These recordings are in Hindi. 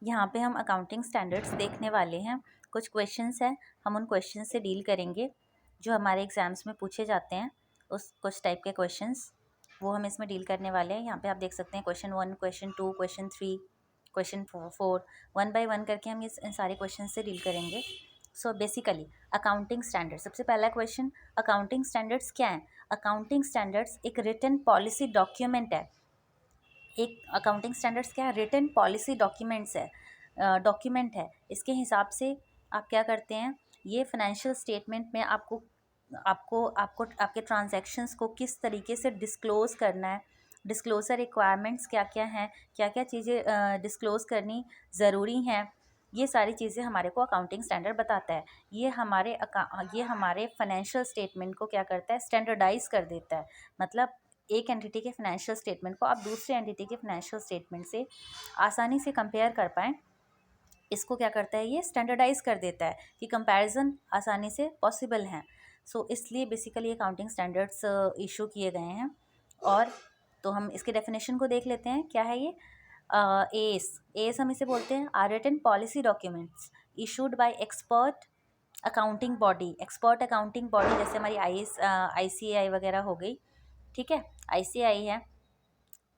यहाँ पे हम अकाउंटिंग स्टैंडर्ड्स देखने वाले हैं। कुछ क्वेश्चंस हैं, हम उन क्वेश्चंस से डील करेंगे जो हमारे एग्जाम्स में पूछे जाते हैं। उस कुछ टाइप के क्वेश्चंस वो हम इसमें डील करने वाले हैं। यहाँ पे आप देख सकते हैं question 1, question 2, question 3, question 4, 1 by 1 करके हम इन सारे क्वेश्चन से डील करेंगे। सो बेसिकली अकाउंटिंग स्टैंडर्ड, सबसे पहला क्वेश्चन, अकाउंटिंग स्टैंडर्ड्स क्या है? अकाउंटिंग स्टैंडर्ड्स एक रिटन पॉलिसी डॉक्यूमेंट है। एक अकाउंटिंग स्टैंडर्ड्स क्या है? रिटन पॉलिसी डॉक्यूमेंट्स है, डॉक्यूमेंट है। इसके हिसाब से आप क्या करते हैं, ये फाइनेंशियल स्टेटमेंट में आपको आपको आपको आपके ट्रांजैक्शंस को किस तरीके से डिस्क्लोज करना है, डिस्क्लोजर रिक्वायरमेंट्स क्या क्या हैं, क्या क्या चीज़ें डिस्क्लोज करनी ज़रूरी हैं, ये सारी चीज़ें हमारे को अकाउंटिंग स्टैंडर्ड बताता है। ये हमारे फाइनेंशियल स्टेटमेंट को क्या करता है, स्टैंडर्डाइज कर देता है। मतलब एक एंटिटी के फाइनेंशियल स्टेटमेंट को आप दूसरे एंटिटी के फाइनेंशियल स्टेटमेंट से आसानी से कंपेयर कर पाएँ, इसको क्या करता है, ये स्टैंडर्डाइज कर देता है कि कंपैरिजन आसानी से पॉसिबल हैं। सो इसलिए बेसिकली अकाउंटिंग स्टैंडर्ड्स इशू किए गए हैं। और तो हम इसके डेफिनेशन को देख लेते हैं, क्या है ये? एएस हम इसे बोलते हैं, are written policy documents issued by expert accounting body. Expert accounting body जैसे हमारी ICAI वगैरह हो गई, ठीक है, ICAI है,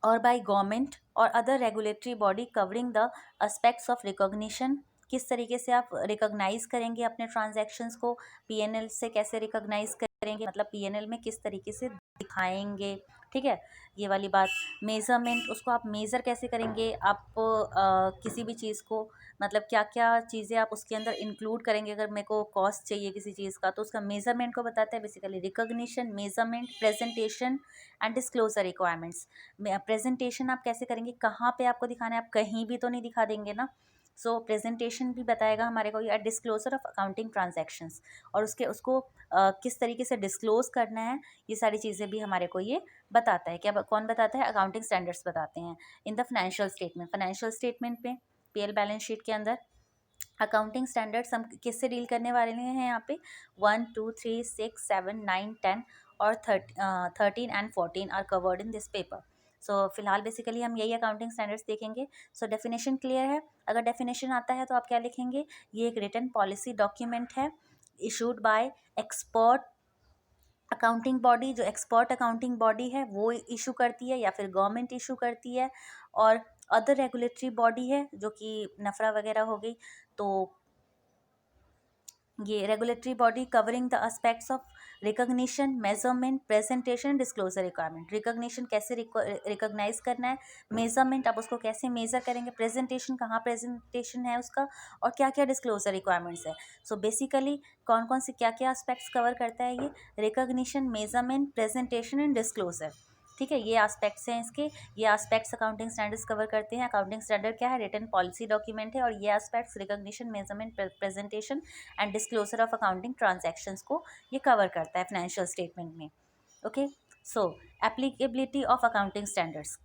और बाय गवर्नमेंट और other regulatory body covering the aspects of recognition. किस तरीके से आप रिकॉग्नाइज करेंगे अपने ट्रांजैक्शंस को, पीएनएल से कैसे रिकॉग्नाइज करेंगे, मतलब पीएनएल में किस तरीके से दिखाएंगे, ठीक है, ये वाली बात। मेजरमेंट, उसको आप मेज़र कैसे करेंगे, आप किसी भी चीज़ को, मतलब क्या क्या चीज़ें आप उसके अंदर इंक्लूड करेंगे। अगर मेरे को कॉस्ट चाहिए किसी चीज़ का तो उसका मेजरमेंट को बताता है basically. Recognition, measurement, presentation and disclosure requirements. Presentation आप कैसे करेंगे, कहाँ पे आपको दिखाना है, आप कहीं भी तो नहीं दिखा देंगे ना। सो प्रेजेंटेशन भी बताएगा हमारे को ये डिस्क्लोजर ऑफ अकाउंटिंग ट्रांजैक्शंस, और उसको किस तरीके से डिस्क्लोज करना है, ये सारी चीज़ें भी हमारे को ये बताता है। क्या कौन बताता है? अकाउंटिंग स्टैंडर्ड्स बताते हैं। इन द फाइनेंशियल स्टेटमेंट में, पीएल बैलेंस शीट के अंदर अकाउंटिंग स्टैंडर्ड्स हम किससे डील करने वाले हैं यहाँ पे? 1, 2, 3, 6, 7, 9, 10 और 13 and 14 are covered in this paper. So फिलहाल बेसिकली हम यही अकाउंटिंग स्टैंडर्ड्स देखेंगे। सो डेफिनेशन क्लियर है? अगर डेफिनेशन आता है तो आप क्या लिखेंगे? ये एक रिटन पॉलिसी डॉक्यूमेंट है issued by expert accounting body. जो एक्सपर्ट अकाउंटिंग बॉडी है वो इशू करती है या फिर गवर्नमेंट इशू करती है, और अदर रेगुलेटरी बॉडी है जो कि नफरा वगैरह हो गई। तो ये regulatory body covering the aspects of recognition, measurement, presentation, disclosure requirement. Recognition कैसे रिकॉग्नाइज करना है, मेजरमेंट आप उसको कैसे मेजर करेंगे, प्रेजेंटेशन कहाँ प्रेजेंटेशन है उसका, और क्या क्या डिस्क्लोजर रिक्वायरमेंट्स है। सो बेसिकली कौन कौन से क्या क्या एस्पेक्ट्स कवर करता है ये? Recognition, measurement, presentation and disclosure, ठीक है, ये एस्पेक्ट्स हैं इसके। ये एस्पेक्ट्स अकाउंटिंग स्टैंडर्ड्स कवर करते हैं। अकाउंटिंग स्टैंडर्ड क्या है? रिटन पॉलिसी डॉक्यूमेंट है, और ये aspects recognition, measurement, presentation and disclosure of accounting transactions को ये कवर करता है फाइनेंशियल स्टेटमेंट में। Okay, so applicability of accounting standards.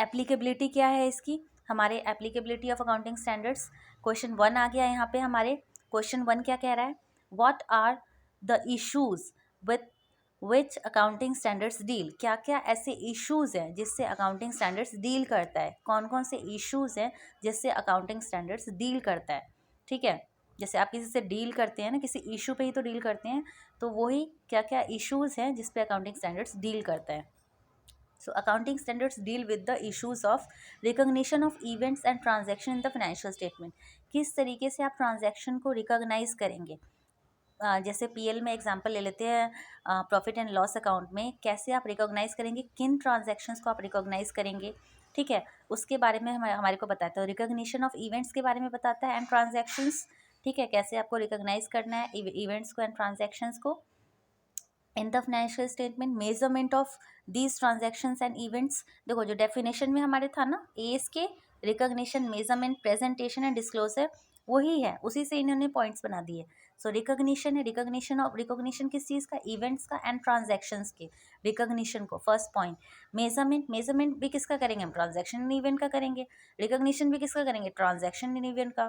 Applicability क्या है इसकी? हमारे applicability of accounting standards, question 1 आ गया यहाँ पे हमारे। क्वेश्चन 1 क्या कह रहा है? What are the issues with which accounting standards deal. क्या क्या ऐसे इश्यूज हैं जिससे अकाउंटिंग स्टैंडर्ड्स डील करता है? कौन कौन से इश्यूज हैं जिससे अकाउंटिंग स्टैंडर्ड्स डील करता है, ठीक है। जैसे आप किसी से डील करते हैं ना, किसी इशू पे ही तो डील करते हैं, तो वही क्या क्या इश्यूज हैं जिस पे अकाउंटिंग स्टैंडर्ड्स डील करता है। So accounting standards deal with the issues of recognition of events and transaction in the financial statement. किस तरीके से आप ट्रांजैक्शन को रिकॉग्नाइज करेंगे? जैसे पीएल में एग्जांपल ले लेते हैं, प्रॉफिट एंड लॉस अकाउंट में कैसे आप रिकॉग्नाइज करेंगे, किन ट्रांजैक्शंस को आप रिकॉग्नाइज करेंगे, ठीक है, उसके बारे में हमारे को बताता है। रिकॉग्निशन ऑफ इवेंट्स के बारे में बताता है एंड ट्रांजैक्शंस, ठीक है, कैसे आपको रिकॉग्नाइज करना है इवेंट्स को एंड ट्रांजैक्शंस को in the financial statement. Measurement of these transactions and events, देखो जो डेफिनेशन में हमारे था ना, एस के recognition, measurement, presentation and disclosure, वही है, उसी से इन्होंने पॉइंट्स बना दिए। सो रिकॉग्निशन है, रिकॉग्निशन किस चीज़ का? इवेंट्स का एंड ट्रांजैक्शंस के रिकॉग्निशन को, फर्स्ट पॉइंट। मेजरमेंट भी किसका करेंगे हम? ट्रांजैक्शन एंड इवेंट का करेंगे। रिकॉग्निशन भी किसका करेंगे? ट्रांजैक्शन एंड इवेंट का।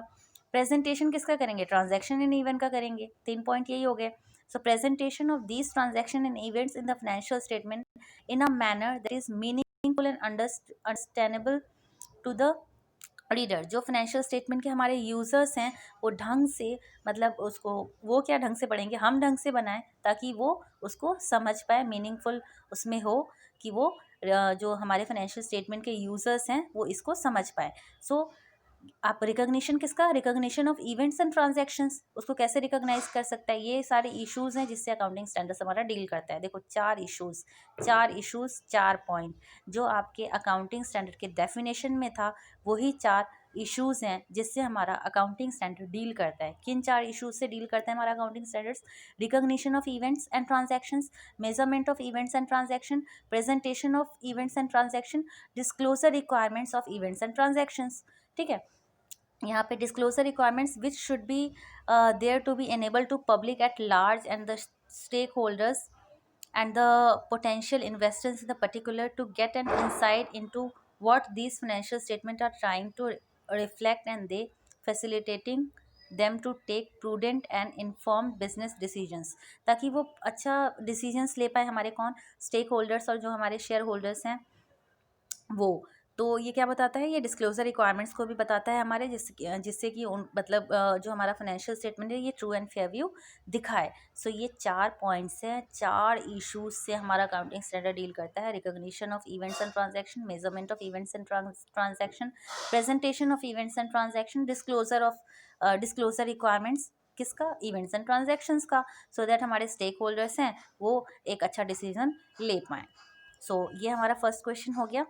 प्रेजेंटेशन किसका करेंगे? ट्रांजैक्शन एंड इवेंट का करेंगे। 3 पॉइंट यही हो गए। So presentation of these transaction and events in the financial statement in a manner that is meaningful and understandable to the reader, जो फाइनेंशियल स्टेटमेंट के हमारे यूज़र्स हैं, वो ढंग से, मतलब उसको वो क्या ढंग से पढ़ेंगे, हम ढंग से बनाएं ताकि वो उसको समझ पाए, मीनिंगफुल उसमें हो कि वो जो हमारे फाइनेंशियल स्टेटमेंट के यूज़र्स हैं वो इसको समझ पाए। सो आप रिकॉग्निशन किसका, recognition of events and transactions, उसको कैसे रिकॉग्नाइज कर सकता है, ये सारे इश्यूज हैं जिससे अकाउंटिंग स्टैंडर्ड्स हमारा डील करता है। देखो 4 इश्यूज 4 पॉइंट जो आपके अकाउंटिंग स्टैंडर्ड के डेफिनेशन में था, वही 4 इश्यूज हैं जिससे हमारा अकाउंटिंग स्टैंडर्ड डील करता है। किन 4 इश्यूज से डील करता है हमारा accounting standards? Recognition of events and transactions, measurement of events and transaction, presentation of events and transaction, disclosure requirements of events and transactions. ठीक है, यहाँ पे disclosure requirements which should be there to be enabled to public at large and the stakeholders and the potential investors in the particular to get an insight into what these financial statements are trying to reflect, and they facilitating them to take prudent and informed business decisions, ताकि वो अच्छा decisions ले पाए हमारे कौन, स्टेक होल्डर्स और जो हमारे शेयर होल्डर्स हैं वो। तो ये क्या बताता है, ये डिस्क्लोजर रिक्वायरमेंट्स को भी बताता है हमारे, जिससे कि उन मतलब जो हमारा फाइनेंशियल स्टेटमेंट है ये ट्रू एंड फेयर व्यू दिखाए। सो ये 4 पॉइंट्स हैं, 4 इश्यूज से हमारा अकाउंटिंग स्टैंडर्ड डील करता है। Recognition of events and transaction, measurement of events and transaction, presentation of events and transaction, disclosure requirements किसका, इवेंट्स एंड ट्रांजैक्शंस का, सो दैट हमारे स्टेक होल्डर्स हैं वो एक अच्छा डिसीजन ले पाएँ। सो ये हमारा फर्स्ट क्वेश्चन हो गया।